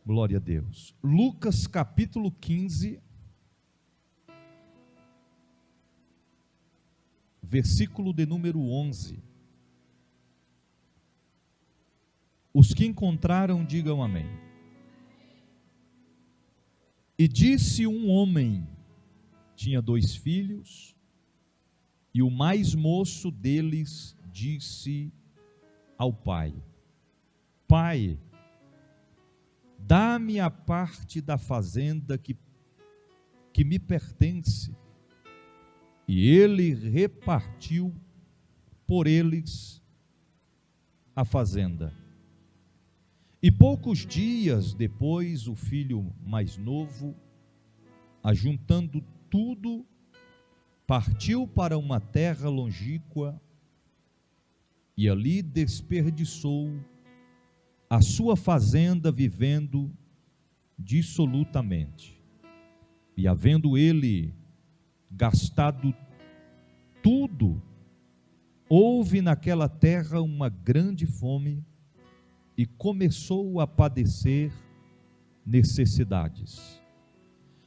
Glória a Deus. Lucas capítulo 15, versículo de número 11. Os que encontraram, digam amém. E disse um homem, tinha 2 filhos, e o mais moço deles disse ao pai: Pai, dá-me a parte da fazenda que me pertence. E ele repartiu por eles a fazenda. E poucos dias depois, o filho mais novo, ajuntando tudo, partiu para uma terra longínqua e ali desperdiçou a sua fazenda, vivendo dissolutamente. E havendo ele gastado tudo, houve naquela terra uma grande fome e começou a padecer necessidades.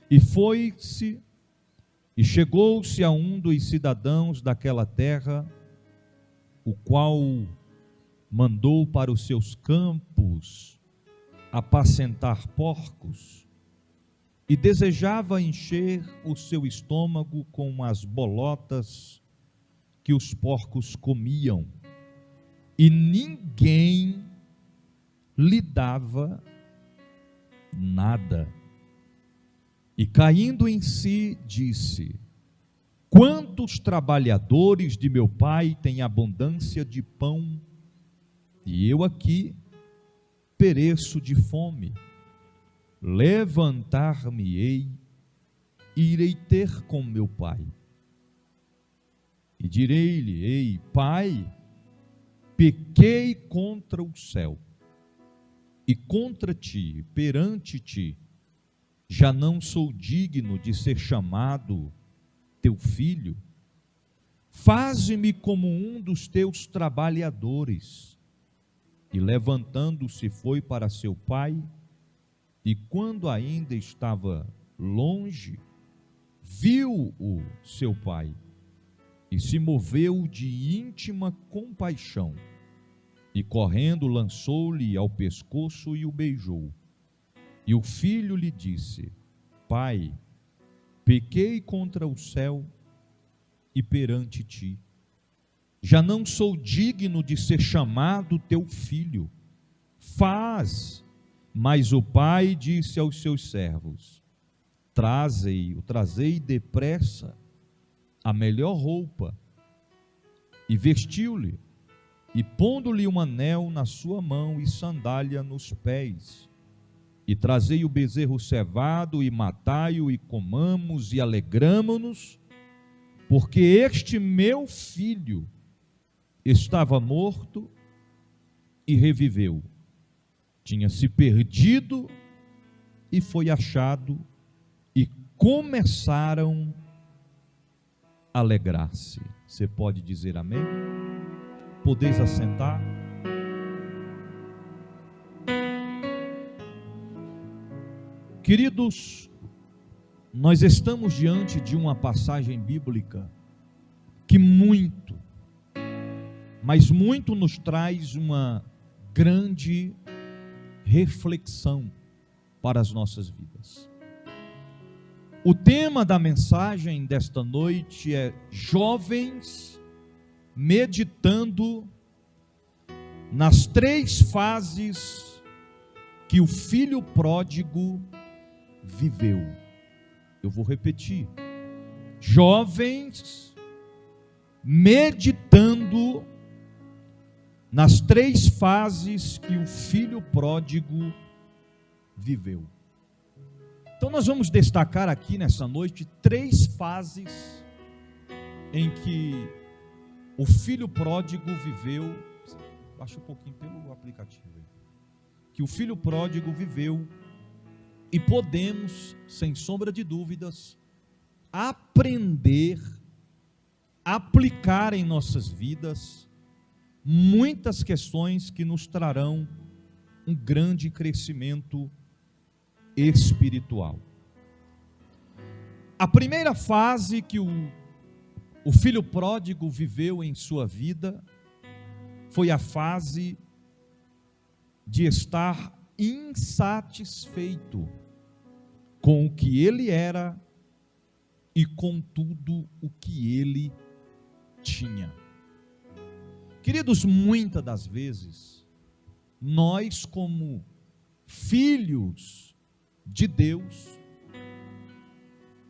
E foi-se e chegou-se a um dos cidadãos daquela terra, o qual mandou para os seus campos apacentar porcos, e desejava encher o seu estômago com as bolotas que os porcos comiam, e ninguém lhe dava nada. E caindo em si, disse: Quantos trabalhadores de meu pai têm abundância de pão, e eu aqui pereço de fome. Levantar-me-ei e irei ter com meu pai. E direi-lhe: Ei, pai, pequei contra o céu e contra ti, perante ti, já não sou digno de ser chamado teu filho. Faze-me como um dos teus trabalhadores. E levantando-se foi para seu pai, e quando ainda estava longe, viu-o seu pai, e se moveu de íntima compaixão, e correndo lançou-lhe ao pescoço e o beijou. E o filho lhe disse: Pai, pequei contra o céu e perante ti, já não sou digno de ser chamado teu filho. Faz. Mas o pai disse aos seus servos: trazei depressa a melhor roupa, e vestiu-lhe, e pondo-lhe um anel na sua mão e sandália nos pés, e trazei o bezerro cevado, e matai-o, e comamos, e alegramo-nos, porque este meu filho estava morto e reviveu, tinha se perdido e foi achado, e começaram a alegrar-se. Você pode dizer amém? Podeis assentar. Queridos, nós estamos diante de uma passagem bíblica que muito, mas muito nos traz uma grande reflexão para as nossas vidas. O tema da mensagem desta noite é jovens meditando nas 3 fases que o filho pródigo viveu. Eu vou repetir: jovens meditando nas 3 fases que o filho pródigo viveu. Então nós vamos destacar aqui nessa noite 3 fases em que o filho pródigo viveu. Baixa um pouquinho pelo aplicativo aí. Que o filho pródigo viveu, e podemos, sem sombra de dúvidas, aprender, aplicar em nossas vidas muitas questões que nos trarão um grande crescimento espiritual. A primeira fase que o filho pródigo viveu em sua vida foi a fase de estar insatisfeito com o que ele era e com tudo o que ele tinha. Queridos, muitas das vezes, nós como filhos de Deus,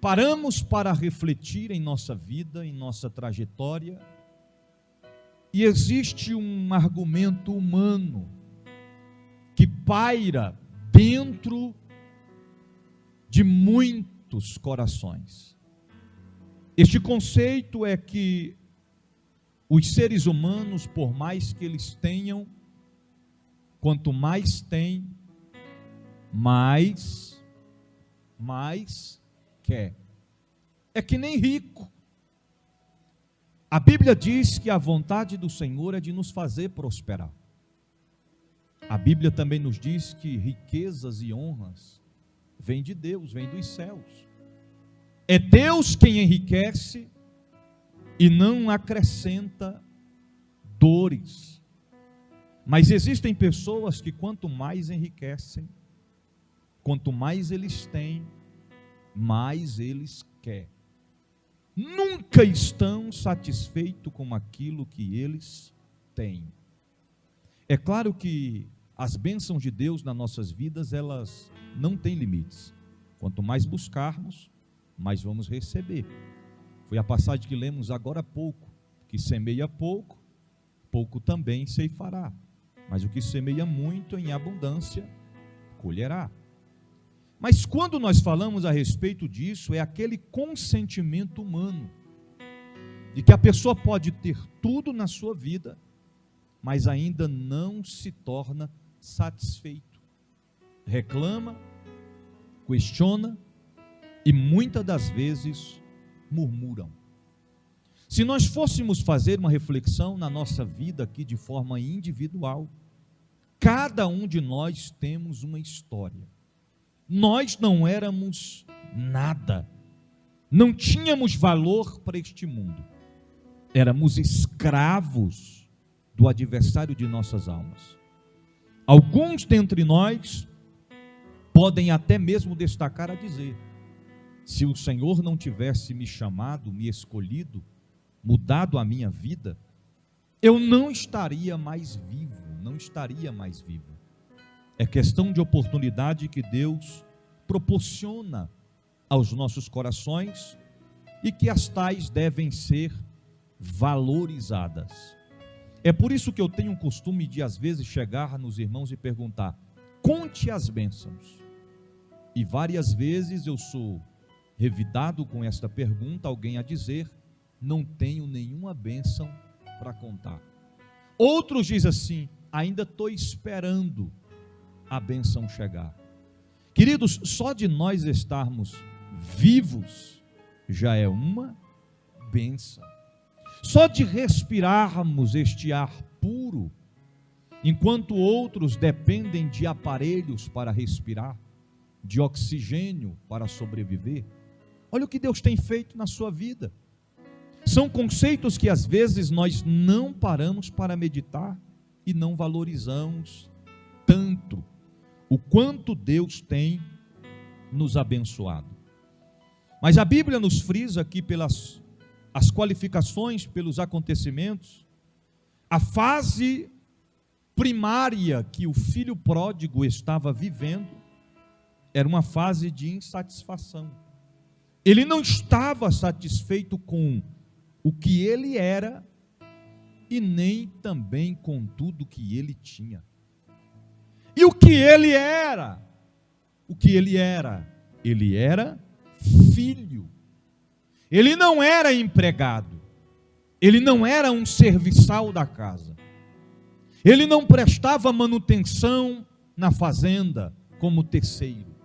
paramos para refletir em nossa vida, em nossa trajetória, e existe um argumento humano que paira dentro de muitos corações. Este conceito é que os seres humanos, por mais que eles tenham, quanto mais tem, mais quer. É que nem rico. A Bíblia diz que a vontade do Senhor é de nos fazer prosperar. A Bíblia também nos diz que riquezas e honras vêm de Deus, vêm dos céus. É Deus quem enriquece e não acrescenta dores. Mas existem pessoas que quanto mais enriquecem, quanto mais eles têm, mais eles querem. Nunca estão satisfeitos com aquilo que eles têm. É claro que as bênçãos de Deus nas nossas vidas, elas não têm limites. Quanto mais buscarmos, mais vamos receber. Foi a passagem que lemos agora há pouco, que semeia pouco, pouco também ceifará. Mas o que semeia muito em abundância, colherá. Mas quando nós falamos a respeito disso, é aquele consentimento humano, de que a pessoa pode ter tudo na sua vida, mas ainda não se torna satisfeito. Reclama, questiona e muitas das vezes murmuram. Se nós fôssemos fazer uma reflexão na nossa vida aqui de forma individual, cada um de nós temos uma história. Nós não éramos nada, não tínhamos valor para este mundo, éramos escravos do adversário de nossas almas. Alguns dentre nós podem até mesmo destacar a dizer: se o Senhor não tivesse me chamado, me escolhido, mudado a minha vida, eu não estaria mais vivo, não estaria mais vivo. É questão de oportunidade que Deus proporciona aos nossos corações e que as tais devem ser valorizadas. É por isso que eu tenho o costume de às vezes chegar nos irmãos e perguntar: conte as bênçãos. E várias vezes eu sou revidado com esta pergunta, alguém a dizer: não tenho nenhuma bênção para contar. Outros dizem assim: ainda estou esperando a bênção chegar. Queridos, só de nós estarmos vivos já é uma bênção. Só de respirarmos este ar puro, enquanto outros dependem de aparelhos para respirar, de oxigênio para sobreviver. Olha o que Deus tem feito na sua vida. São conceitos que às vezes nós não paramos para meditar e não valorizamos tanto o quanto Deus tem nos abençoado. Mas a Bíblia nos frisa aqui pelas as qualificações, pelos acontecimentos, a fase primária que o filho pródigo estava vivendo era uma fase de insatisfação. Ele não estava satisfeito com o que ele era e nem também com tudo que ele tinha. E o que ele era? O que ele era? Ele era filho. Ele não era empregado. Ele não era um serviçal da casa. Ele não prestava manutenção na fazenda como terceiro.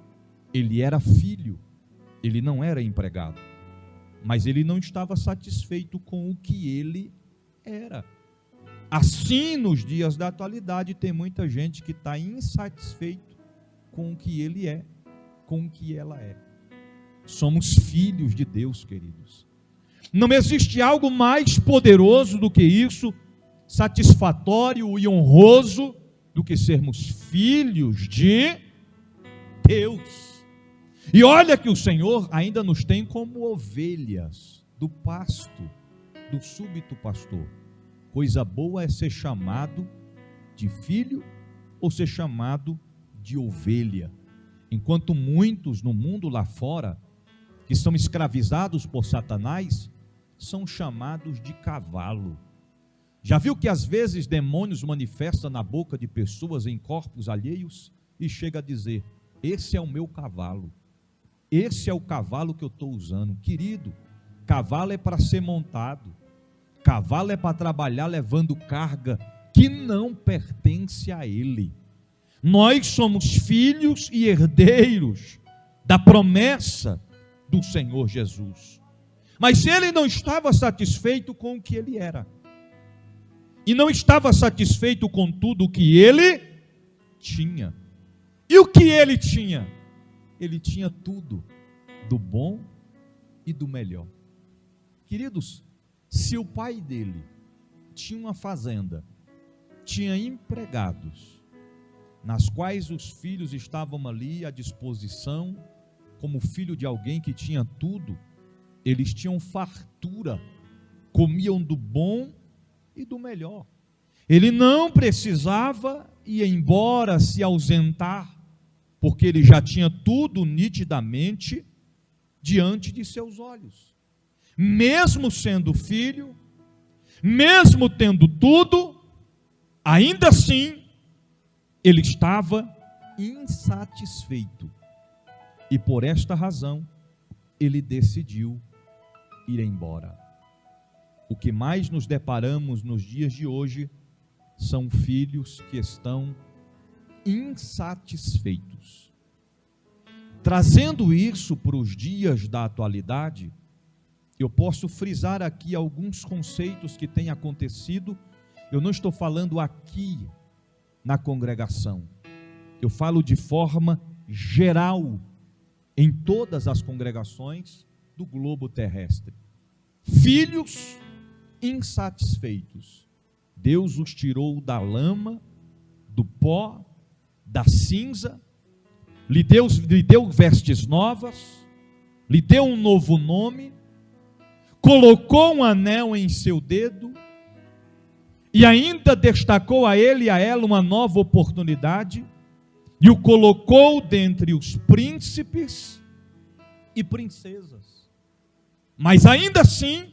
Ele era filho. Ele não era empregado. Mas ele não estava satisfeito com o que ele era. Assim, nos dias da atualidade, tem muita gente que está insatisfeito com o que ele é. com o que ela é. Somos filhos de Deus, queridos. Não existe algo mais poderoso do que isso, satisfatório e honroso, do que sermos filhos de Deus. E olha que o Senhor ainda nos tem como ovelhas do pasto, do súbito pastor. Coisa boa é ser chamado de filho ou ser chamado de ovelha. Enquanto muitos no mundo lá fora, que são escravizados por Satanás, são chamados de cavalo. Já viu que às vezes demônios manifestam na boca de pessoas em corpos alheios e chega a dizer: esse é o meu cavalo, esse é o cavalo que eu estou usando. Querido, cavalo é para ser montado, cavalo é para trabalhar levando carga que não pertence a ele. Nós somos filhos e herdeiros da promessa do Senhor Jesus. Mas ele não estava satisfeito com o que ele era, e não estava satisfeito com tudo o que ele tinha. E o que ele tinha? Ele tinha tudo, do bom e do melhor. Queridos, se o pai dele tinha uma fazenda, tinha empregados, nas quais os filhos estavam ali à disposição, como filho de alguém que tinha tudo, eles tinham fartura, comiam do bom e do melhor. Ele não precisava ir embora, se ausentar, porque ele já tinha tudo nitidamente diante de seus olhos. Mesmo sendo filho, mesmo tendo tudo, ainda assim, ele estava insatisfeito. E por esta razão, ele decidiu ir embora. O que mais nos deparamos nos dias de hoje são filhos que estão insatisfeitos. Trazendo isso para os dias da atualidade, eu posso frisar aqui alguns conceitos que têm acontecido. Eu não estou falando aqui na congregação, eu falo de forma geral em todas as congregações do globo terrestre. Filhos insatisfeitos. Deus os tirou da lama, do pó, da cinza, lhe deu vestes novas, lhe deu um novo nome, colocou um anel em seu dedo e ainda destacou a ele e a ela uma nova oportunidade e o colocou dentre os príncipes e princesas. Mas ainda assim,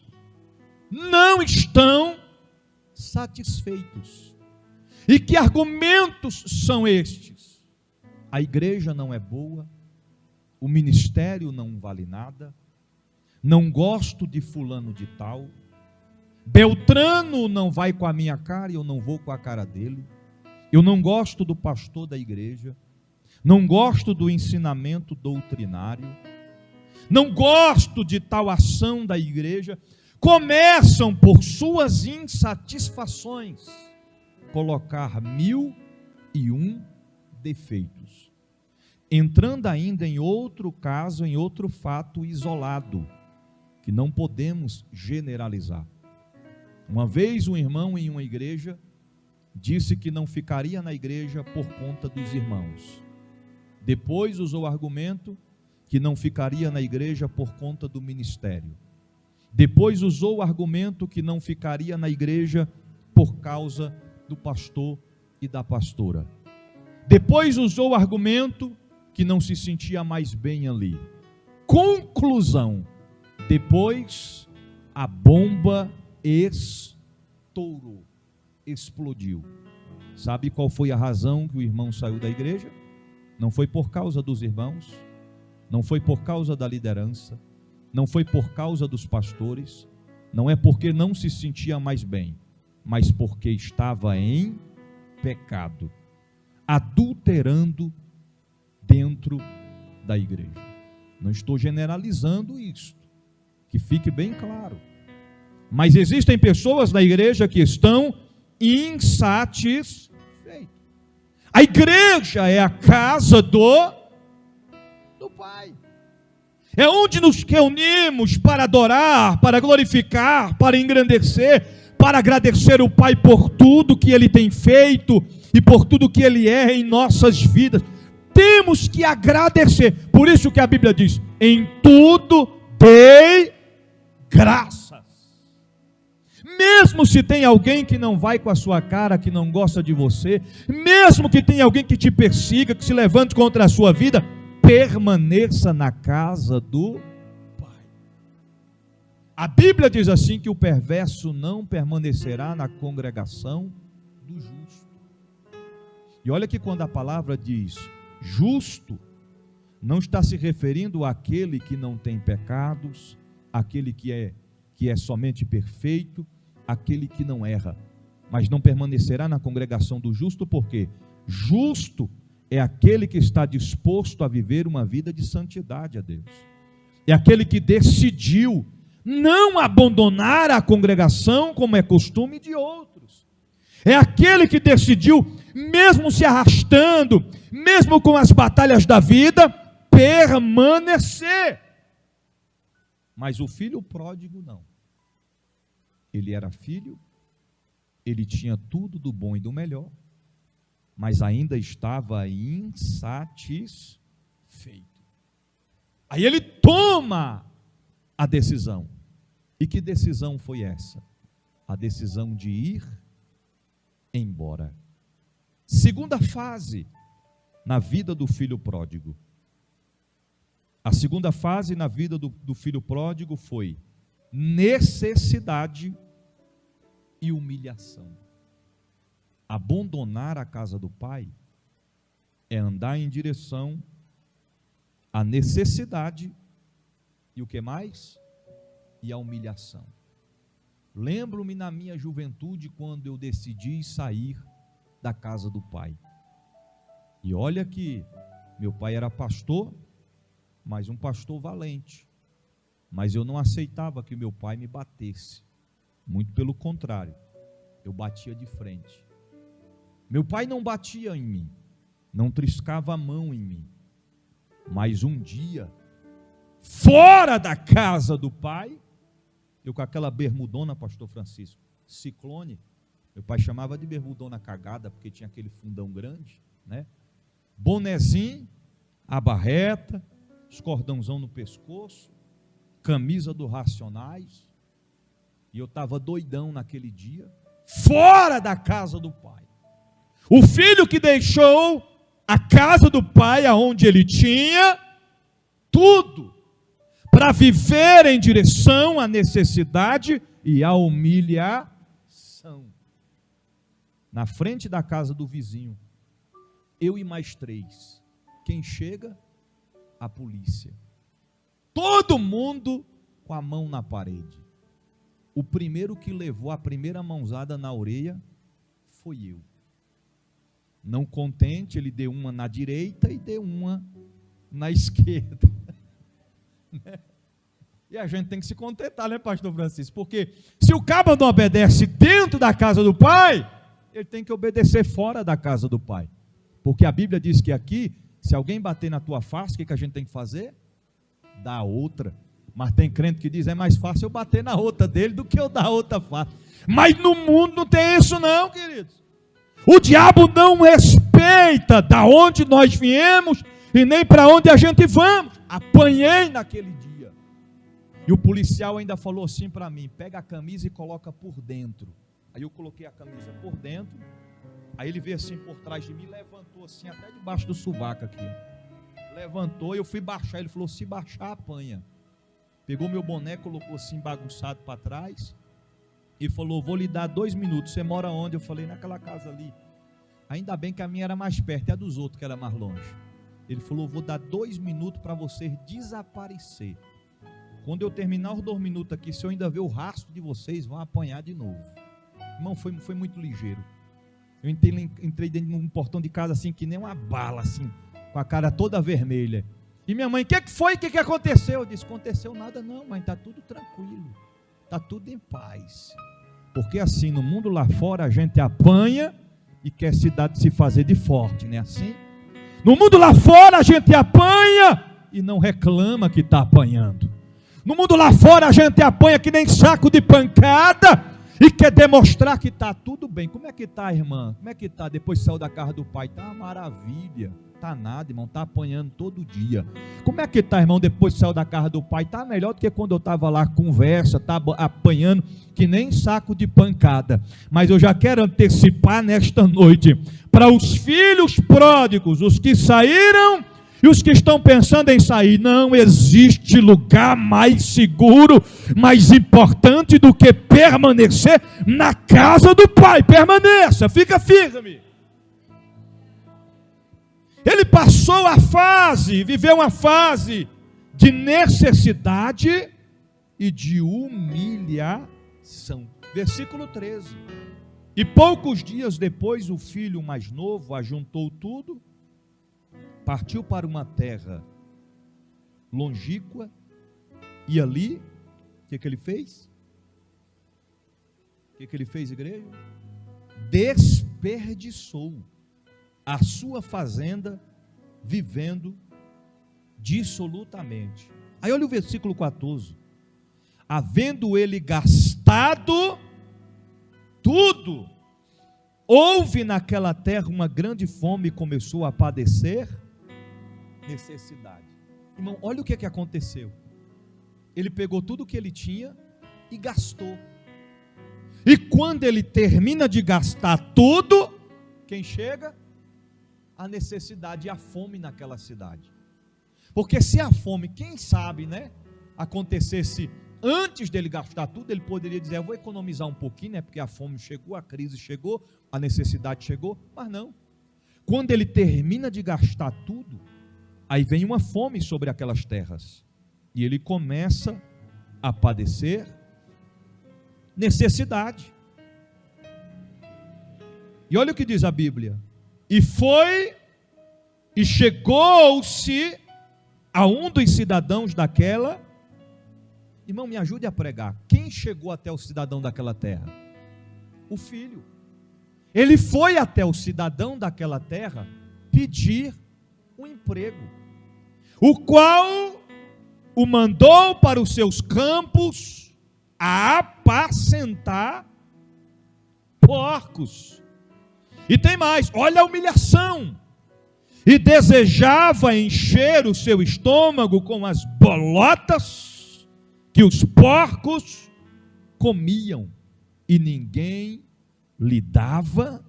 não estão satisfeitos. E que argumentos são estes? A igreja não é boa, o ministério não vale nada, não gosto de fulano de tal, Beltrano não vai com a minha cara e eu não vou com a cara dele, eu não gosto do pastor da igreja, não gosto do ensinamento doutrinário, não gosto de tal ação da igreja. Começam por suas insatisfações colocar 1001 defeitos, entrando ainda em outro caso, em outro fato isolado, que não podemos generalizar. Uma vez um irmão em uma igreja disse que não ficaria na igreja por conta dos irmãos. Depois usou o argumento que não ficaria na igreja por conta do ministério. Depois usou o argumento que não ficaria na igreja por causa do pastor e da pastora. Depois usou o argumento que não se sentia mais bem ali. Conclusão: depois a bomba estourou, explodiu. Sabe qual foi a razão que o irmão saiu da igreja? Não foi por causa dos irmãos, não foi por causa da liderança, não foi por causa dos pastores, não é porque não se sentia mais bem, mas porque estava em pecado, adulterando dentro da igreja. Não estou generalizando isso, que fique bem claro. Mas existem pessoas na igreja que estão insatisfeitas. A igreja é a casa do Pai. É onde nos reunimos para adorar, para glorificar, para engrandecer, para agradecer o Pai por tudo que Ele tem feito e por tudo que Ele é em nossas vidas. Temos que agradecer. Por isso que a Bíblia diz: em tudo dei graças. Mesmo se tem alguém que não vai com a sua cara, que não gosta de você, mesmo que tenha alguém que te persiga, que se levante contra a sua vida, permaneça na casa do Pai. A Bíblia diz assim que o perverso não permanecerá na congregação do justo. E olha que quando a palavra diz justo, não está se referindo àquele que não tem pecados, àquele que é somente perfeito, aquele que não erra, mas não permanecerá na congregação do justo, porque justo é aquele que está disposto a viver uma vida de santidade a Deus, é aquele que decidiu não abandonar a congregação como é costume de outros, é aquele que decidiu, mesmo se arrastando, mesmo com as batalhas da vida, permanecer. Mas o filho pródigo não. Ele era filho, ele tinha tudo do bom e do melhor, mas ainda estava insatisfeito. Aí ele toma a decisão. E que decisão foi essa? A decisão de ir embora. Segunda fase na vida do filho pródigo. A segunda fase na vida do filho pródigo foi necessidade e humilhação. Abandonar a casa do pai é andar em direção à necessidade e o que mais? E a humilhação. Lembro-me na minha juventude quando eu decidi sair da casa do pai. E olha que meu pai era pastor, mas um pastor valente. Mas eu não aceitava que meu pai me batesse. Muito pelo contrário, eu batia de frente. Meu pai não batia em mim, não triscava a mão em mim. Mas um dia, fora da casa do pai, eu com aquela bermudona, pastor Francisco, ciclone, meu pai chamava de bermudona cagada, porque tinha aquele fundão grande, né? Bonezinho, a barreta, os cordãozão no pescoço, camisa do Racionais, e eu estava doidão naquele dia, fora da casa do pai. O filho que deixou a casa do pai, aonde ele tinha tudo, para viver em direção à necessidade e à humilhação. Na frente da casa do vizinho, eu e mais 3. Quem chega? A polícia. Todo mundo com a mão na parede. O primeiro que levou a primeira mãozada na orelha foi eu. Não contente, ele deu uma na direita e deu uma na esquerda. E a gente tem que se contentar, né, pastor Francisco? Porque se o cabo não obedece dentro da casa do pai, ele tem que obedecer fora da casa do pai. Porque a Bíblia diz que aqui, se alguém bater na tua face, o que a gente tem que fazer? Dar outra. Mas tem crente que diz, é mais fácil eu bater na outra dele do que eu dar outra face. Mas no mundo não tem isso não, queridos. O diabo não respeita da onde nós viemos e nem para onde a gente vamos. Apanhei naquele dia. E o policial ainda falou assim para mim, pega a camisa e coloca por dentro. Aí eu coloquei a camisa por dentro. Aí ele veio assim por trás de mim, levantou assim até debaixo do sovaco aqui. Levantou, eu fui baixar, ele falou, se baixar apanha. Pegou meu boné, colocou assim bagunçado para trás e falou, vou lhe dar 2 minutos, você mora onde? Eu falei, naquela casa ali. Ainda bem que a minha era mais perto, e a dos outros que era mais longe. Ele falou, vou dar 2 minutos para você desaparecer. Quando eu terminar os 2 minutos aqui, se eu ainda ver o rastro de vocês, vão apanhar de novo. Irmão, foi muito ligeiro. Eu entrei dentro de um portão de casa assim, que nem uma bala assim, com a cara toda vermelha. E minha mãe, o que foi? O que aconteceu? Eu disse, aconteceu nada não, mãe, está tudo tranquilo, está tudo em paz. Porque assim, no mundo lá fora, a gente apanha e quer se fazer de forte, não é assim? No mundo lá fora, a gente apanha e não reclama que está apanhando. No mundo lá fora a gente apanha que nem saco de pancada e quer demonstrar que está tudo bem. Como é que está, irmã? Como é que está? Depois saiu da casa do pai. Está uma maravilha. Está nada, irmão. Está apanhando todo dia. Como é que está, irmão? Depois saiu da casa do pai. Está melhor do que quando eu estava lá conversa. Está apanhando que nem saco de pancada. Mas eu já quero antecipar nesta noite para os filhos pródigos, os que saíram e os que estão pensando em sair. Não existe lugar mais seguro, mais importante do que permanecer na casa do Pai. Permaneça, fica firme. Ele passou viveu uma fase de necessidade e de humilhação. Versículo 13. E poucos dias depois, o filho mais novo ajuntou tudo, partiu para uma terra longínqua, e ali, o que ele fez? O que ele fez, igreja? Desperdiçou a sua fazenda, vivendo dissolutamente. Aí olha o versículo 14. Havendo ele gastado tudo, houve naquela terra uma grande fome e começou a padecer necessidade. Irmão, olha o que aconteceu. Ele pegou tudo o que ele tinha e gastou. E quando ele termina de gastar tudo, quem chega? A necessidade e a fome naquela cidade. Porque se a fome, quem sabe, né, acontecesse antes dele gastar tudo, ele poderia dizer: eu vou economizar um pouquinho, né, porque a fome chegou, a crise chegou, a necessidade chegou. Mas não. Quando ele termina de gastar tudo, aí vem uma fome sobre aquelas terras, e ele começa a padecer necessidade. E olha o que diz a Bíblia: e foi, e chegou-se a um dos cidadãos daquela. Irmão, me ajude a pregar. Quem chegou até o cidadão daquela terra? O filho. Ele foi até o cidadão daquela terra pedir um emprego, o qual o mandou para os seus campos a apacentar porcos. E tem mais, olha a humilhação. E desejava encher o seu estômago com as bolotas que os porcos comiam, e ninguém lhe dava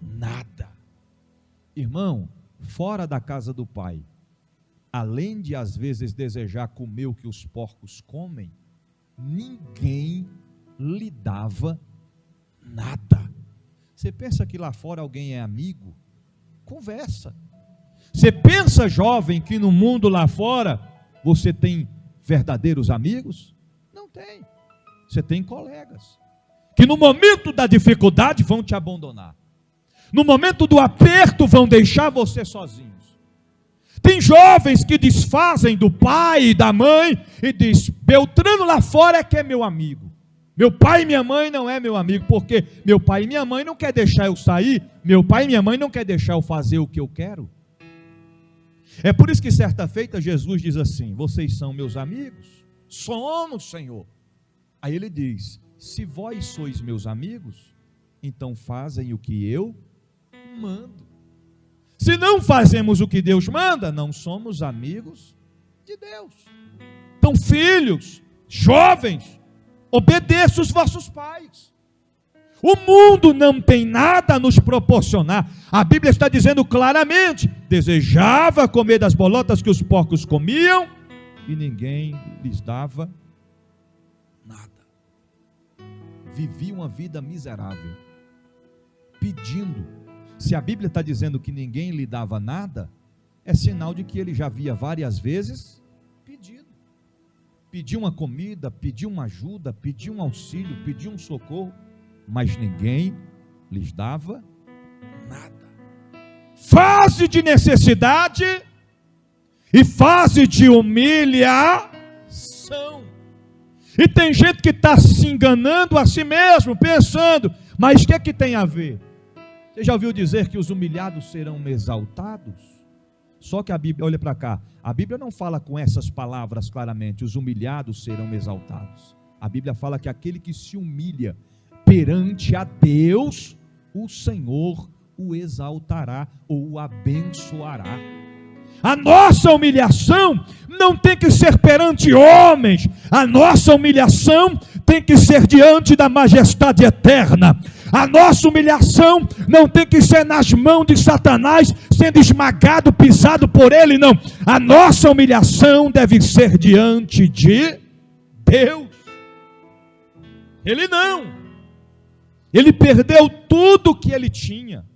nada. Irmão, fora da casa do pai, além de às vezes desejar comer o que os porcos comem, ninguém lhe dava nada. Você pensa que lá fora alguém é amigo? Conversa. Você pensa, jovem, que no mundo lá fora você tem verdadeiros amigos? Não tem. Você tem colegas que no momento da dificuldade vão te abandonar, no momento do aperto vão deixar você sozinhos. Tem jovens que desfazem do pai e da mãe e diz: Beltrano lá fora é que é meu amigo, meu pai e minha mãe não é meu amigo, porque meu pai e minha mãe não quer deixar eu sair, meu pai e minha mãe não quer deixar eu fazer o que eu quero. É por isso que certa feita Jesus diz assim: vocês são meus amigos? Somos, Senhor. Aí ele diz: se vós sois meus amigos, então fazem o que eu mando. Se não fazemos o que Deus manda, não somos amigos de Deus. Então, filhos, jovens, obedeçam os vossos pais. O mundo não tem nada a nos proporcionar. A Bíblia está dizendo claramente: desejava comer das bolotas que os porcos comiam, e ninguém lhes dava nada. Vivia uma vida miserável, pedindo. Se a Bíblia está dizendo que ninguém lhe dava nada, é sinal de que ele já havia várias vezes pedido. Pediu uma comida, pediu uma ajuda, pediu um auxílio, pediu um socorro, mas ninguém lhes dava nada. Fase de necessidade e fase de humilhação. E tem gente que está se enganando a si mesmo, pensando: mas o que tem a ver? Você já ouviu dizer que os humilhados serão exaltados? Só que a Bíblia, olha para cá, a Bíblia não fala com essas palavras claramente, os humilhados serão exaltados. A Bíblia fala que aquele que se humilha perante a Deus, o Senhor o exaltará ou o abençoará. A nossa humilhação não tem que ser perante homens, a nossa humilhação tem que ser diante da majestade eterna. A nossa humilhação não tem que ser nas mãos de Satanás, sendo esmagado, pisado por ele, não. A nossa humilhação deve ser diante de Deus. Ele não. Ele perdeu tudo que ele tinha.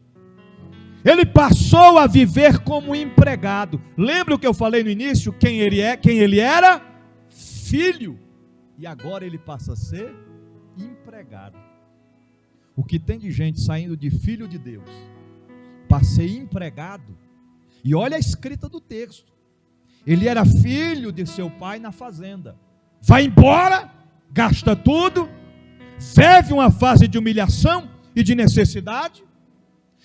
Ele passou a viver como empregado. Lembra o que eu falei no início? Quem ele era? Filho. E agora ele passa a ser empregado. O que tem de gente saindo de filho de Deus para ser empregado. E olha a escrita do texto. Ele era filho de seu pai na fazenda. Vai embora, gasta tudo, vive uma fase de humilhação e de necessidade.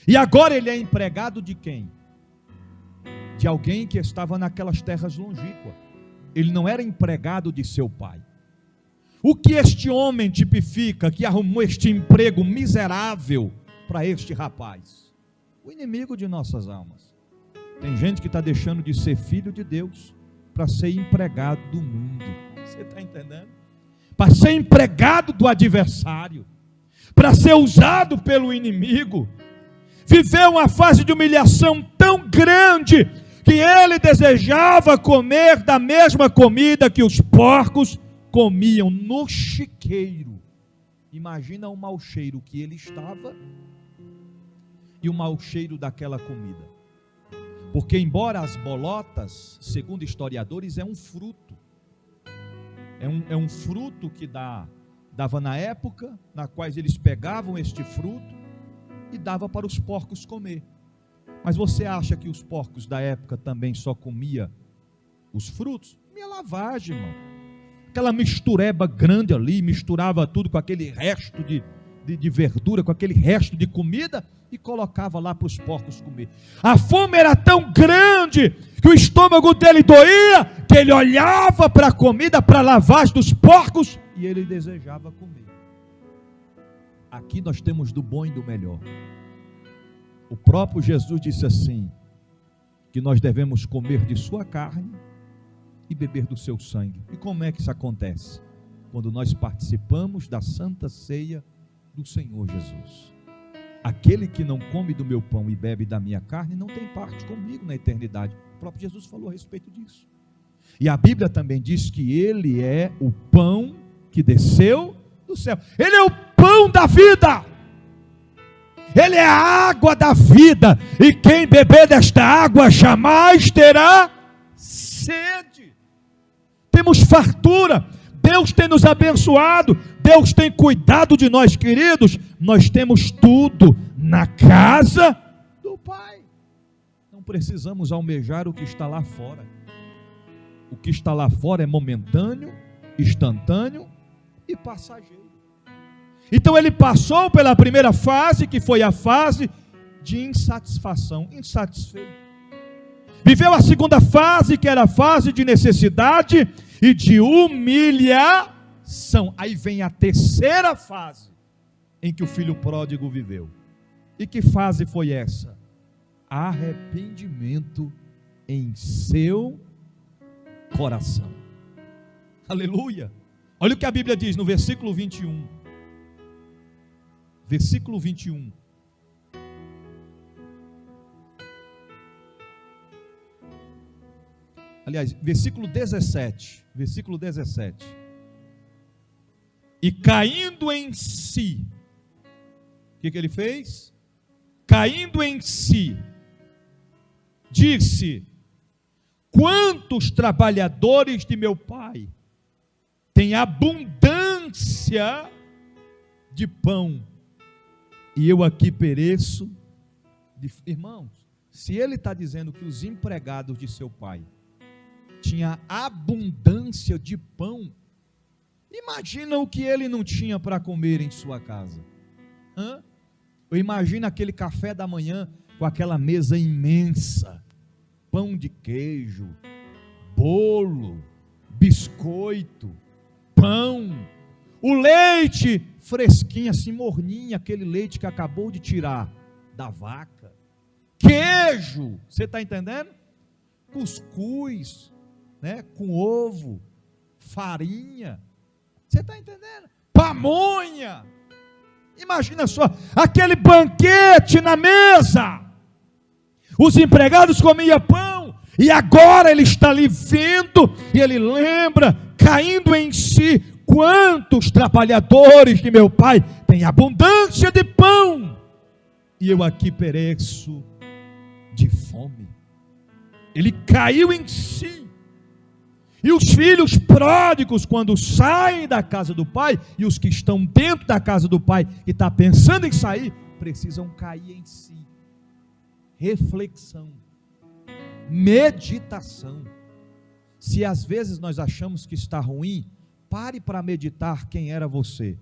E agora ele é empregado de quem? De alguém que estava naquelas terras longínquas. Ele não era empregado de seu pai. O que este homem tipifica, que arrumou este emprego miserável para este rapaz? O inimigo de nossas almas. Tem gente que está deixando de ser filho de Deus para ser empregado do mundo. Você está entendendo? Para ser empregado do adversário, para ser usado pelo inimigo. Viveu uma fase de humilhação tão grande que ele desejava comer da mesma comida que os porcos comiam no chiqueiro. Imagina o mau cheiro que ele estava e o mau cheiro daquela comida. Porque embora as bolotas, segundo historiadores, é um fruto. É um fruto que dava na época, na qual eles pegavam este fruto e dava para os porcos comer. Mas você acha que os porcos da época também só comia os frutos? Comia lavagem, irmão. Aquela mistureba grande ali, misturava tudo com aquele resto de verdura, com aquele resto de comida e colocava lá para os porcos comer. A fome era tão grande que o estômago dele doía, que ele olhava para a comida, para a lavagem dos porcos e ele desejava comer. Aqui nós temos do bom e do melhor. O próprio Jesus disse assim, que nós devemos comer de sua carne e beber do seu sangue. E como é que isso acontece? Quando nós participamos da santa ceia do Senhor Jesus. Aquele que não come do meu pão e bebe da minha carne não tem parte comigo na eternidade. O próprio Jesus falou a respeito disso. E a Bíblia também diz que ele é o pão que desceu do céu. Ele é o pão da vida. Ele é a água da vida. E quem beber desta água jamais terá sede. Temos fartura. Deus tem nos abençoado. Deus tem cuidado de nós, queridos. Nós temos tudo na casa do Pai. Não precisamos almejar o que está lá fora. O que está lá fora é momentâneo, instantâneo e passageiro. Então ele passou pela primeira fase, que foi a fase de insatisfação, insatisfeito. Viveu a segunda fase, que era a fase de necessidade e de humilhação. Aí vem a terceira fase, em que o filho pródigo viveu. E que fase foi essa? Arrependimento em seu coração. Aleluia! Olha o que a Bíblia diz no versículo 21. Versículo 21. Aliás, versículo 17. Versículo 17. E caindo em si, o que ele fez? Caindo em si, disse: quantos trabalhadores de meu pai têm abundância de pão, e eu aqui pereço de... Irmãos, se ele está dizendo que os empregados de seu pai tinham abundância de pão, imagina o que ele não tinha para comer em sua casa. Eu imagino aquele café da manhã com aquela mesa imensa, pão de queijo, bolo, biscoito, pão, o leite fresquinho, assim morninho, aquele leite que acabou de tirar da vaca, queijo, você está entendendo? Cuscuz, né, com ovo, farinha, você está entendendo? Pamonha, imagina só, aquele banquete na mesa, os empregados comiam pão, e agora ele está ali vendo, e ele lembra, caindo em si, quantos trabalhadores de meu pai têm abundância de pão, e eu aqui pereço de fome. Ele caiu em si. E os filhos pródigos, quando saem da casa do pai, e os que estão dentro da casa do pai, e está pensando em sair, precisam cair em si. Reflexão, meditação. Se às vezes nós achamos que está ruim, pare para meditar quem era você,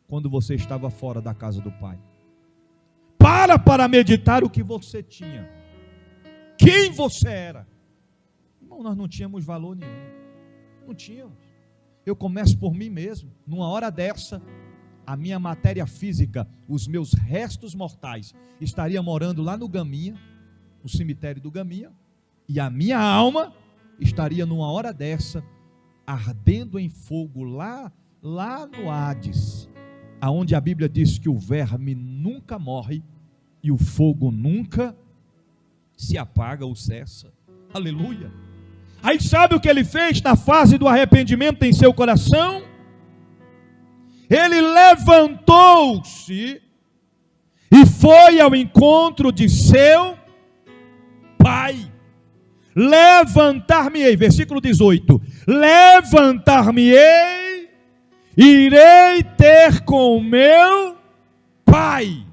quando você estava fora da casa do pai. Para meditar o que você tinha, quem você era. Irmão, nós não tínhamos valor nenhum, não tínhamos. Eu começo por mim mesmo. Numa hora dessa, a minha matéria física, os meus restos mortais, estaria morando lá no Gaminha, no cemitério do Gaminha, e a minha alma estaria numa hora dessa, ardendo em fogo lá no Hades, aonde a Bíblia diz que o verme nunca morre, e o fogo nunca se apaga ou cessa. Aleluia. Aí sabe o que ele fez na fase do arrependimento em seu coração? Ele levantou-se e foi ao encontro de seu pai. Levantar-me-ei, versículo 18, levantar-me-ei, irei ter com meu pai,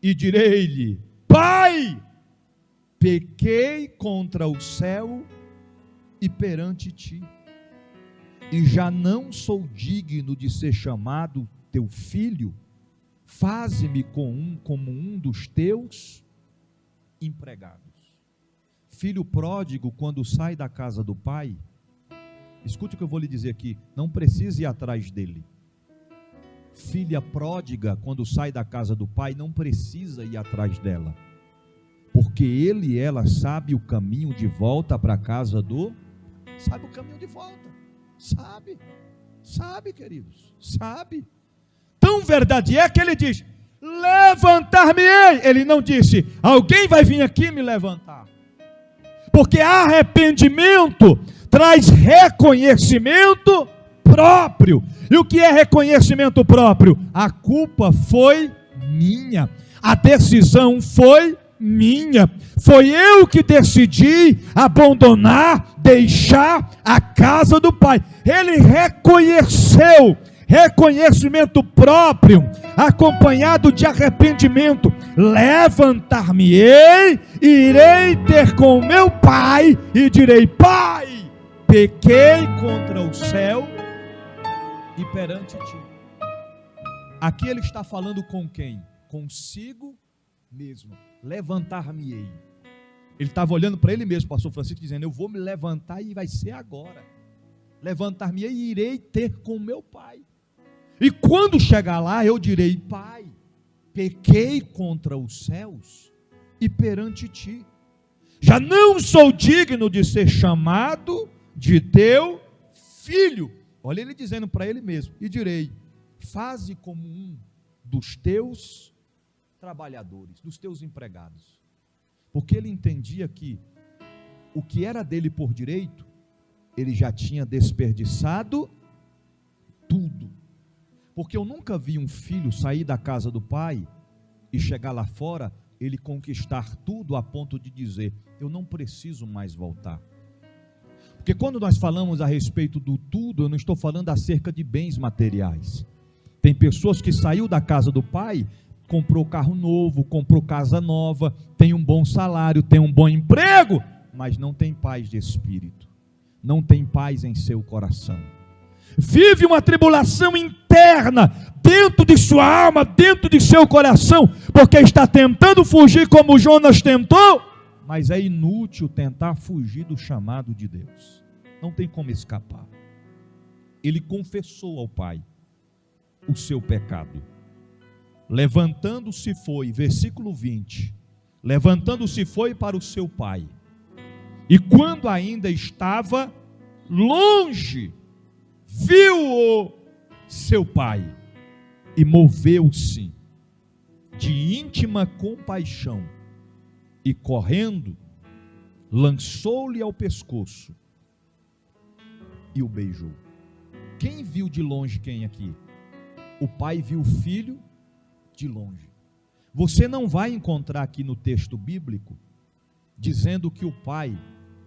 e direi-lhe: Pai, pequei contra o céu e perante ti, e já não sou digno de ser chamado teu filho, faze-me como um dos teus empregados. Filho pródigo, quando sai da casa do pai, escute o que eu vou lhe dizer aqui, não precisa ir atrás dele. Filha pródiga, quando sai da casa do pai, não precisa ir atrás dela, porque ele e ela sabe o caminho de volta para a casa do... Sabe o caminho de volta, sabe queridos, sabe. Tão verdade é que ele diz: levantar-me-ei. Ele não disse: alguém vai vir aqui me levantar, porque arrependimento traz reconhecimento próprio. E o que é reconhecimento próprio? A culpa foi minha, a decisão foi minha, foi eu que decidi abandonar, deixar a casa do pai. Ele reconheceu, reconhecimento próprio, acompanhado de arrependimento. Levantar-me-ei, irei ter com meu pai, e direi: Pai, pequei contra o céu e perante ti. Aqui ele está falando com quem? Consigo mesmo. Levantar-me-ei. Ele estava olhando para ele mesmo, pastor Francisco, dizendo: eu vou me levantar e vai ser agora. Levantar-me-ei e irei ter com meu pai. E quando chegar lá, eu direi: Pai, pequei contra os céus e perante ti. Já não sou digno de ser chamado de teu filho. Olha ele dizendo para ele mesmo. E direi: faze como um dos teus trabalhadores, dos teus empregados. Porque ele entendia que o que era dele por direito, ele já tinha desperdiçado tudo. Porque eu nunca vi um filho sair da casa do pai e chegar lá fora, ele conquistar tudo a ponto de dizer: eu não preciso mais voltar. Porque quando nós falamos a respeito do tudo, eu não estou falando acerca de bens materiais. Tem pessoas que saiu da casa do pai, comprou carro novo, comprou casa nova, tem um bom salário, tem um bom emprego, mas não tem paz de espírito, não tem paz em seu coração. Vive uma tribulação interna dentro de sua alma, dentro de seu coração, porque está tentando fugir como Jonas tentou mas é inútil tentar fugir do chamado de Deus. Não tem como escapar. Ele confessou ao Pai o seu pecado. Levantando-se foi, versículo 20, levantando-se foi para o seu pai, e quando ainda estava longe, viu-o seu pai, e moveu-se de íntima compaixão, e correndo, lançou-lhe ao pescoço, e o beijou. Quem viu de longe quem aqui? O pai viu o filho de longe. Você não vai encontrar aqui no texto bíblico dizendo que o pai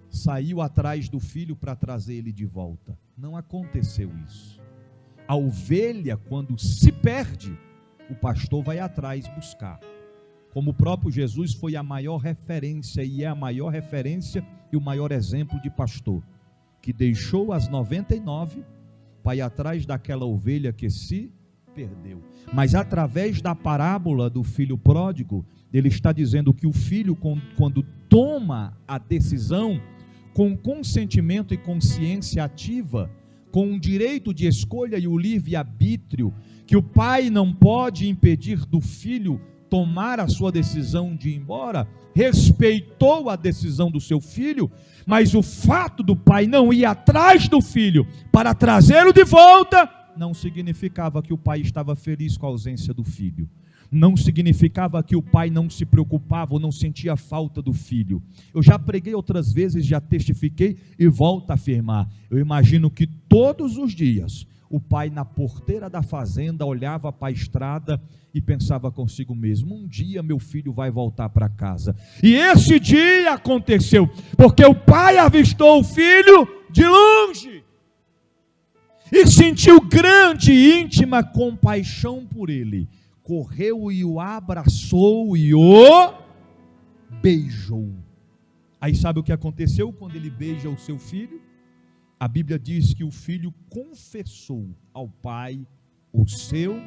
saiu atrás do filho para trazer ele de volta. Não aconteceu isso. A ovelha, quando se perde, o pastor vai atrás buscar. Como o próprio Jesus foi a maior referência, e é a maior referência e o maior exemplo de pastor, que deixou as 99 para ir atrás daquela ovelha que se perdeu. Mas através da parábola do filho pródigo, ele está dizendo que o filho, quando toma a decisão com consentimento e consciência ativa, com o direito de escolha e o livre-arbítrio, que o pai não pode impedir do filho tomar a sua decisão de ir embora, respeitou a decisão do seu filho, mas o fato do pai não ir atrás do filho para trazê-lo de volta, não significava que o pai estava feliz com a ausência do filho. Não significava que o pai não se preocupava ou não sentia falta do filho. Eu já preguei outras vezes, já testifiquei e volto a afirmar. Eu imagino que todos os dias o pai na porteira da fazenda olhava para a estrada e pensava consigo mesmo: um dia meu filho vai voltar para casa. E esse dia aconteceu, porque o pai avistou o filho de longe e sentiu grande e íntima compaixão por ele. Correu e o abraçou e o beijou. Aí sabe o que aconteceu quando ele beija o seu filho? A Bíblia diz que o filho confessou ao pai o seu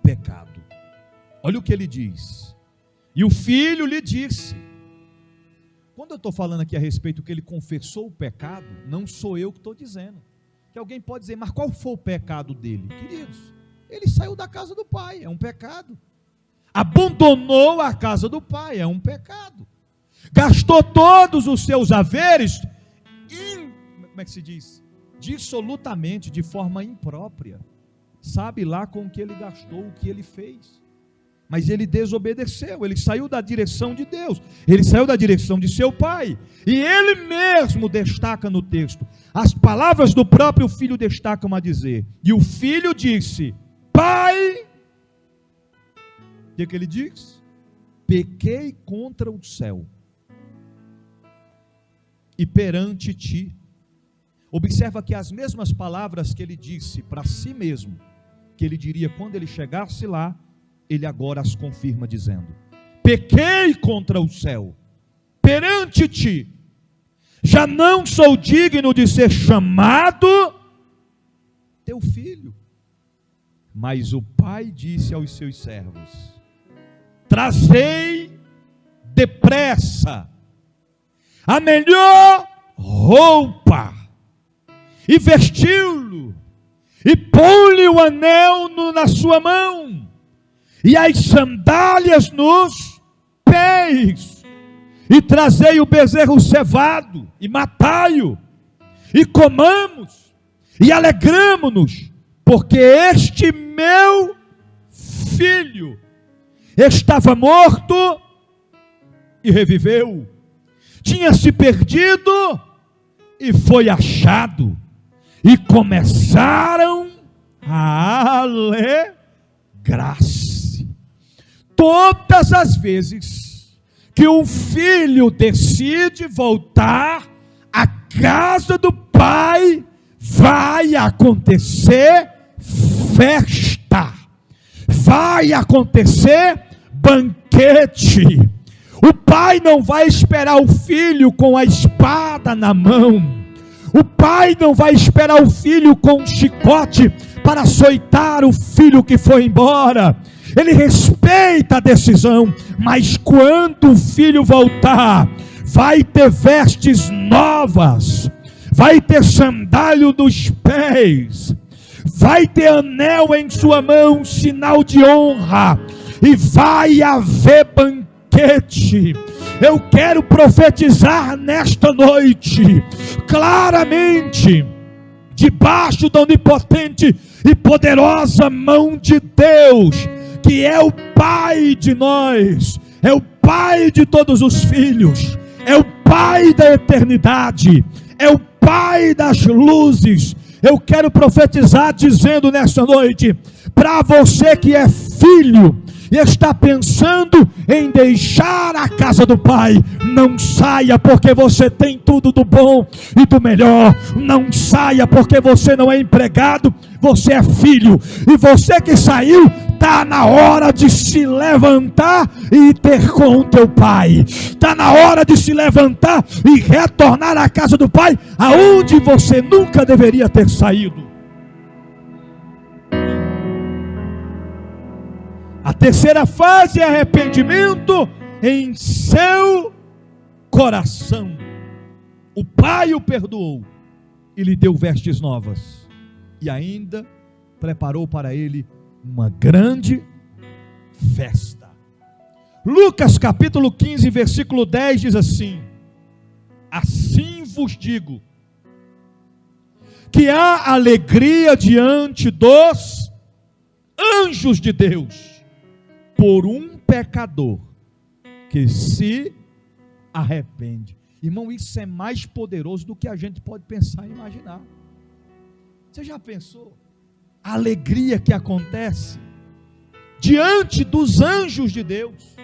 pecado. Olha o que ele diz. E o filho lhe disse. Quando eu estou falando aqui a respeito que ele confessou o pecado, não sou eu que estou dizendo. Que alguém pode dizer: mas qual foi o pecado dele? Queridos, ele saiu da casa do pai, é um pecado. Abandonou a casa do pai, é um pecado. Gastou todos os seus haveres, como é que se diz? Dissolutamente, de forma imprópria. Sabe lá com o que ele gastou, o que ele fez. Mas ele desobedeceu, ele saiu da direção de Deus, ele saiu da direção de seu pai. E ele mesmo destaca no texto, as palavras do próprio filho destacam a dizer: e o filho disse: pai, o que ele diz? Pequei contra o céu e perante ti. Observa que as mesmas palavras que ele disse para si mesmo, que ele diria quando ele chegasse lá, ele agora as confirma dizendo: pequei contra o céu, perante ti, já não sou digno de ser chamado teu filho. Mas o pai disse aos seus servos: trazei depressa a melhor roupa, e vestiu-lo, e pôs-lhe o anel na sua mão, e as sandálias nos pés, e trazei o bezerro cevado, e matai-o, e comamos, e alegramo-nos, porque este meu filho estava morto e reviveu, tinha se perdido e foi achado. E começaram a alegrar-se. Todas as vezes que um filho decide voltar à casa do pai, vai acontecer festa, vai acontecer banquete. O pai não vai esperar o filho com a espada na mão. O pai não vai esperar o filho com um chicote para açoitar o filho que foi embora. ele respeita a decisão, mas quando o filho voltar, vai ter vestes novas, vai ter sandália nos pés, vai ter anel em sua mão, sinal de honra, e vai haver banquete. Eu quero profetizar nesta noite, claramente, debaixo da onipotente e poderosa mão de Deus, que é o Pai de nós, é o Pai de todos os filhos, é o Pai da eternidade, é o Pai das luzes. Eu quero profetizar dizendo nesta noite, para você que é filho e está pensando em deixar a casa do Pai, não saia, porque você tem tudo do bom e do melhor. Não saia, porque você não é empregado, você é filho. E você que saiu, está na hora de se levantar e ter com o teu Pai. Está na hora de se levantar e retornar à casa do Pai, aonde você nunca deveria ter saído. A terceira fase é arrependimento em seu coração. O pai o perdoou e lhe deu vestes novas, e ainda preparou para ele uma grande festa. Lucas capítulo 15, versículo 10 diz assim: assim vos digo, que há alegria diante dos anjos de Deus por um pecador que se arrepende. Irmão, isso é mais poderoso do que a gente pode pensar e imaginar. Você já pensou a alegria que acontece diante dos anjos de Deus?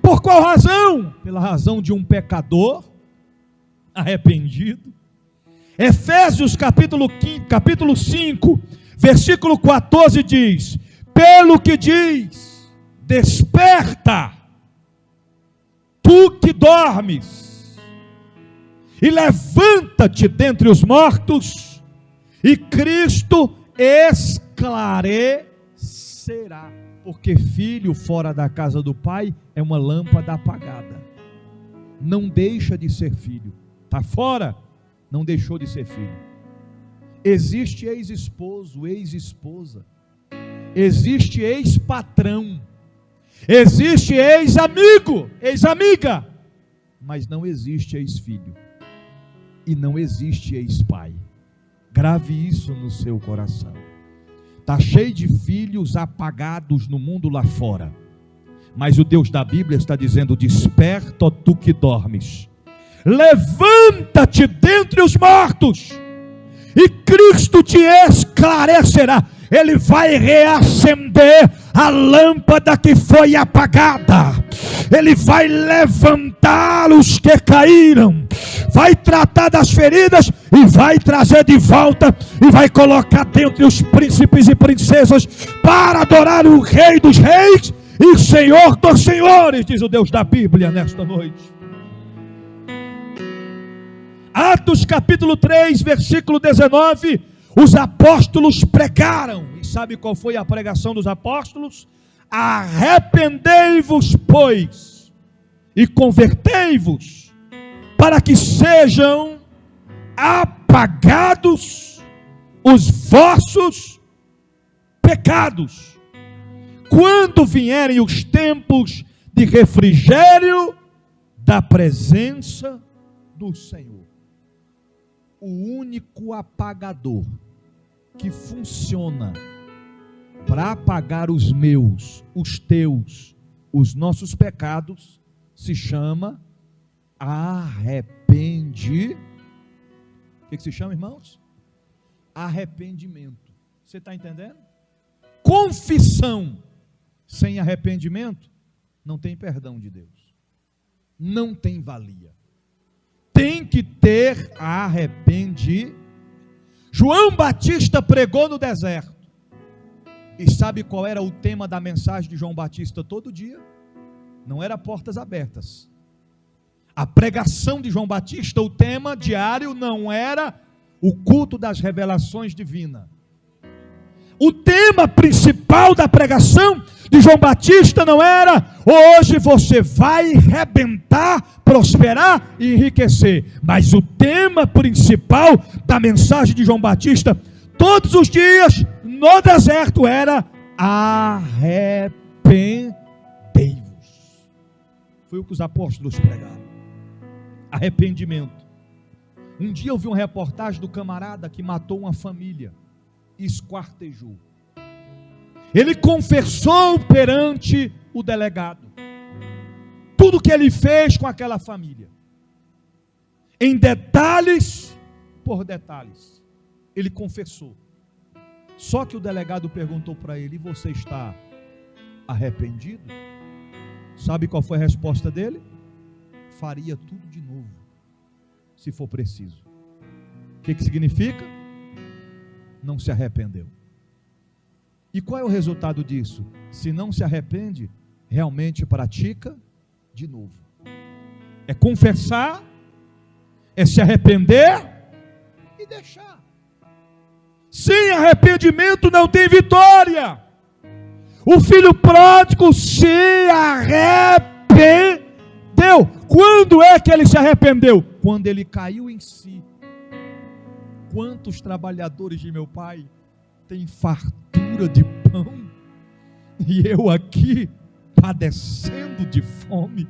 Por qual razão? Pela razão de um pecador arrependido. Efésios capítulo 5, versículo 14 diz: pelo que diz, desperta, tu que dormes, e levanta-te dentre os mortos, e Cristo esclarecerá. Porque filho fora da casa do pai é uma lâmpada apagada. Não deixa de ser filho. Está fora, não deixou de ser filho. Existe ex-esposo, ex-esposa. Existe ex-patrão. Existe ex-amigo, ex-amiga. Mas não existe ex-filho. E não existe ex-pai. Grave isso no seu coração. Está cheio de filhos apagados no mundo lá fora. Mas o Deus da Bíblia está dizendo: desperta, tu que dormes. Levanta-te dentre os mortos, e Cristo te esclarecerá. Ele vai reacender a lâmpada que foi apagada. Ele vai levantar os que caíram, vai tratar das feridas e vai trazer de volta, e vai colocar dentre os príncipes e princesas para adorar o Rei dos Reis e Senhor dos Senhores, diz o Deus da Bíblia nesta noite. Atos capítulo 3, versículo 19, os apóstolos pregaram. E sabe qual foi a pregação dos apóstolos? Arrependei-vos, pois, e convertei-vos, para que sejam apagados os vossos pecados, quando vierem os tempos de refrigério da presença do Senhor. O único apagador que funciona para apagar os meus, os teus, os nossos pecados, se chama arrependimento. O que se chama, irmãos? Arrependimento. Você está entendendo? Confissão sem arrependimento não tem perdão de Deus, não tem valia. Tem que ter arrependimento. João Batista pregou no deserto. E sabe qual era o tema da mensagem de João Batista todo dia? Não era portas abertas. A pregação de João Batista, o tema diário não era o culto das revelações divinas. O tema principal da pregação de João Batista não era: hoje você vai rebentar, prosperar e enriquecer. Mas o tema principal da mensagem de João Batista, todos os dias no deserto, era: arrependei-vos. Foi o que os apóstolos pregaram. Arrependimento. Um dia eu vi uma reportagem do camarada que matou uma família, esquartejou. Ele confessou perante o delegado tudo que ele fez com aquela família, em detalhes por detalhes. Ele confessou. Só que o delegado perguntou para ele: e você está arrependido? Sabe qual foi a resposta dele? Faria tudo de novo, se for preciso. O que significa? Não se arrependeu. E qual é o resultado disso? Se não se arrepende, realmente pratica de novo. É confessar, é se arrepender e deixar. Sem arrependimento não tem vitória. O filho pródigo se arrependeu. Quando é que ele se arrependeu? Quando ele caiu em si. Quantos trabalhadores de meu pai têm fartura de pão e eu aqui padecendo de fome?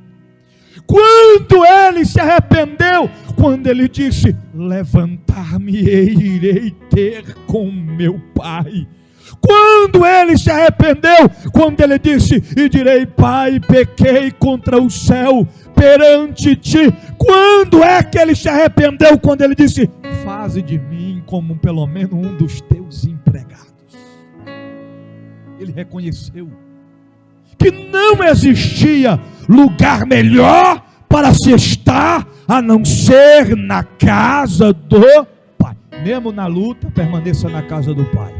Quando ele se arrependeu? Quando ele disse: levantar-me-ei, irei ter com meu pai. Quando ele se arrependeu? Quando ele disse: e direi: pai, pequei contra o céu perante ti. Quando é que ele se arrependeu? Quando ele disse: faze de mim como pelo menos um dos teus empregados. Ele reconheceu que não existia lugar melhor para se estar a não ser na casa do Pai. Mesmo na luta, permaneça na casa do Pai.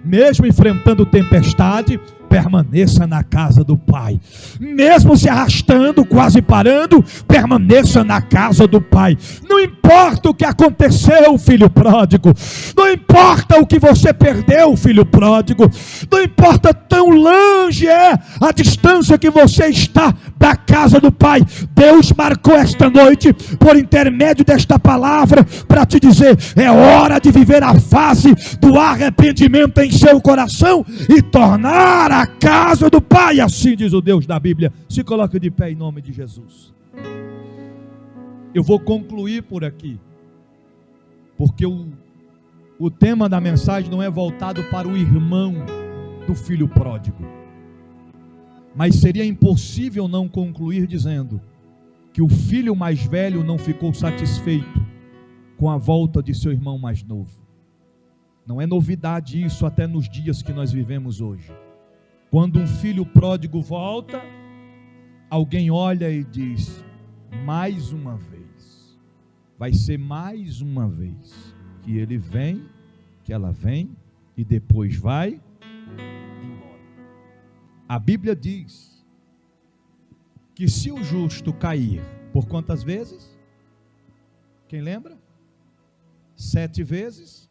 Mesmo enfrentando tempestade, permaneça na casa do Pai. Mesmo se arrastando, quase parando, permaneça na casa do Pai. Não importa o que aconteceu, filho pródigo. Não importa o que você perdeu, filho pródigo. Não importa tão longe é a distância que você está da casa do Pai. Deus marcou esta noite, por intermédio desta palavra, para te dizer: é hora de viver a fase do arrependimento em seu coração e tornar a casa do Pai. Assim diz o Deus da Bíblia. Se coloque de pé em nome de Jesus. Eu vou concluir por aqui, porque o tema da mensagem não é voltado para o irmão do filho pródigo, mas seria impossível não concluir dizendo que o filho mais velho não ficou satisfeito com a volta de seu irmão mais novo. Não é novidade isso até nos dias que nós vivemos hoje. Quando um filho pródigo volta, alguém olha e diz: mais uma vez. Vai ser mais uma vez que ele vem, que ela vem e depois vai embora. A Bíblia diz que se o justo cair, por quantas vezes? Quem lembra? 7 vezes.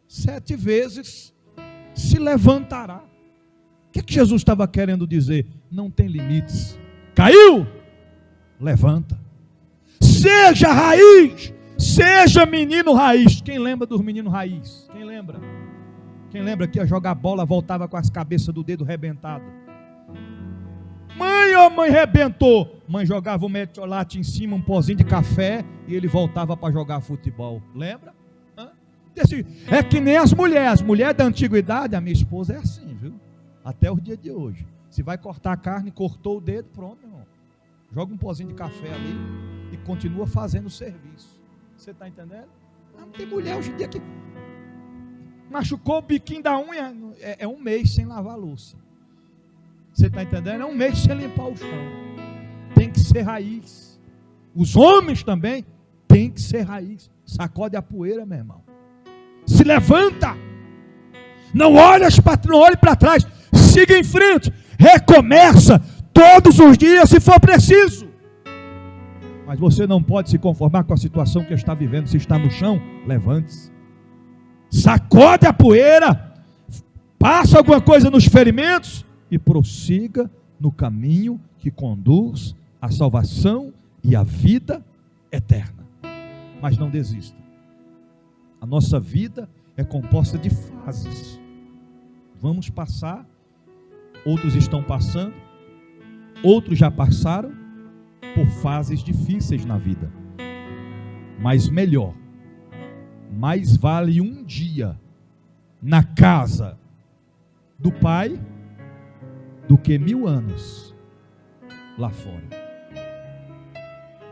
7 vezes se levantará. O que Jesus estava querendo dizer? Não tem limites. Caiu? Levanta. Seja raiz, seja menino raiz. Quem lembra dos meninos raiz? Quem lembra? Quem lembra que ia jogar bola, voltava com as cabeças do dedo rebentado? Mãe, mãe rebentou. Mãe jogava um metiolate em cima, um pozinho de café, e ele voltava para jogar futebol. Lembra? É que nem as mulheres da antiguidade. A minha esposa é assim, viu? Até o dia de hoje. Se vai cortar a carne, cortou o dedo, pronto, irmão. Joga um pozinho de café ali e continua fazendo o serviço. Você está entendendo? Não tem mulher hoje em dia que machucou o biquinho da unha, é um mês sem lavar a louça. Você está entendendo? É um mês sem limpar o chão. Tem que ser raiz. Os homens também tem que ser raiz. Sacode a poeira, meu irmão. Se levanta. Não olhe para trás. Siga em frente. Recomeça todos os dias se for preciso. Mas você não pode se conformar com a situação que está vivendo. Se está no chão, levante-se. Sacode a poeira. Passa alguma coisa nos ferimentos. e prossiga no caminho que conduz à salvação e à vida eterna. Mas não desista. A nossa vida é composta de fases. Vamos passar, outros estão passando, outros já passaram por fases difíceis na vida. Mas melhor, mais vale um dia na casa do Pai do que 1000 anos lá fora.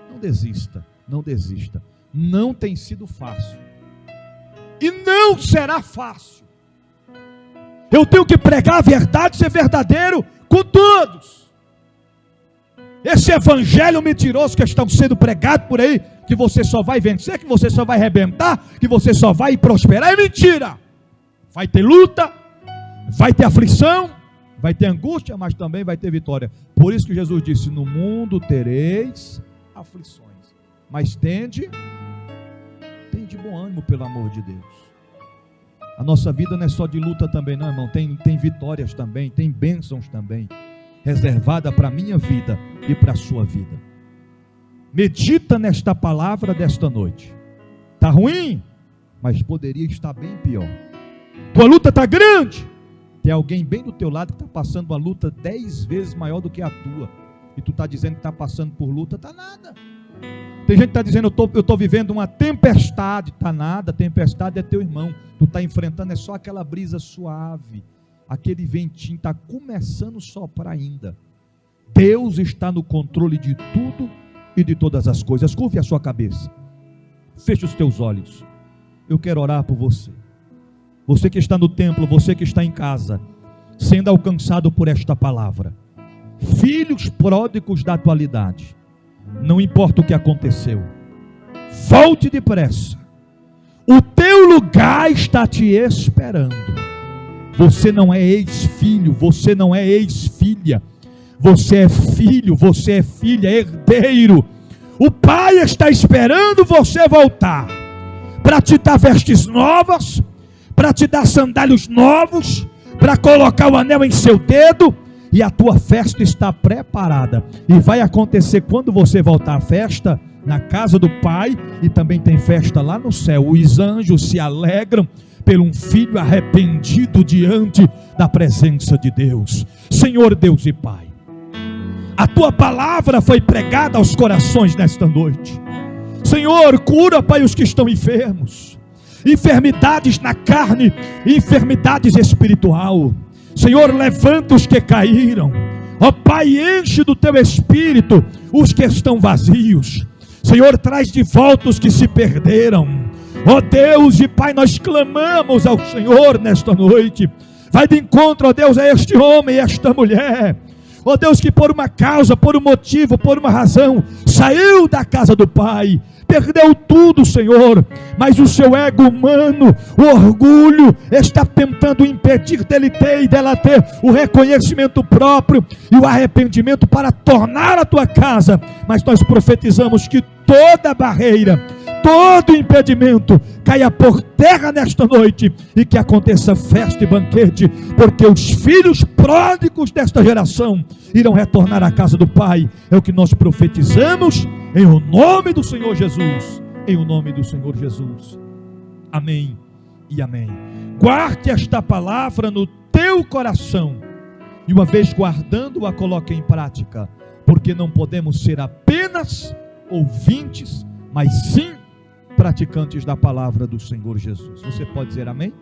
Não desista, não desista. Não tem sido fácil. E não será fácil. Eu tenho que pregar a verdade, ser verdadeiro com todos. Esse evangelho mentiroso que estão sendo pregado por aí, que você só vai vencer, que você só vai arrebentar, que você só vai prosperar, é mentira. Vai ter luta, vai ter aflição, vai ter angústia, mas também vai ter vitória. Por isso que Jesus disse: no mundo tereis aflições, mas tende bom ânimo, pelo amor de Deus. A nossa vida não é só de luta também não, irmão, tem vitórias também, tem bênçãos também, reservada para a minha vida e para a sua vida. Medita nesta palavra desta noite. Está ruim, mas poderia estar bem pior. Tua luta está grande, tem alguém bem do teu lado que está passando uma luta 10 vezes maior do que a tua, e tu está dizendo que está passando por luta. Está nada. Tem gente que está dizendo: eu estou vivendo uma tempestade. Está nada. Tempestade é teu irmão, tu está enfrentando é só aquela brisa suave, aquele ventinho está começando a soprar ainda. Deus está no controle de tudo e de todas as coisas. Curve a sua cabeça, feche os teus olhos. Eu quero orar por você. Você que está no templo, você que está em casa, sendo alcançado por esta palavra. Filhos pródigos da atualidade, não importa o que aconteceu, volte depressa. O teu lugar está te esperando. Você não é ex-filho, você não é ex-filha. Você é filho, você é filha, herdeiro. O Pai está esperando você voltar, para te dar vestes novas, para te dar sandálios novos, para colocar o anel em seu dedo. E a tua festa está preparada. E vai acontecer quando você voltar à festa, na casa do Pai. E também tem festa lá no céu. Os anjos se alegram pelo um filho arrependido diante da presença de Deus. Senhor Deus e Pai, a tua palavra foi pregada aos corações nesta noite. Senhor, cura, Pai, os que estão enfermos, enfermidades na carne, enfermidades espiritual. Senhor, levanta os que caíram. Ó Pai, enche do teu espírito os que estão vazios. Senhor, traz de volta os que se perderam. Ó Deus e Pai, nós clamamos ao Senhor nesta noite. Vai de encontro, ó Deus, a este homem e esta mulher. Ó Deus, que por uma causa, por um motivo, por uma razão, saiu da casa do Pai, perdeu tudo, Senhor, mas o seu ego humano, o orgulho, está tentando impedir dela ter o reconhecimento próprio e o arrependimento para tornar a tua casa. Mas nós profetizamos que toda barreira, todo impedimento caia por terra nesta noite, e que aconteça festa e banquete, porque os filhos pródigos desta geração irão retornar à casa do Pai. É o que nós profetizamos em o nome do Senhor Jesus, em o nome do Senhor Jesus. Amém e amém. Guarde esta palavra no teu coração, e uma vez guardando-a, coloque em prática, porque não podemos ser apenas ouvintes, mas sim praticantes da palavra do Senhor Jesus. Você pode dizer amém?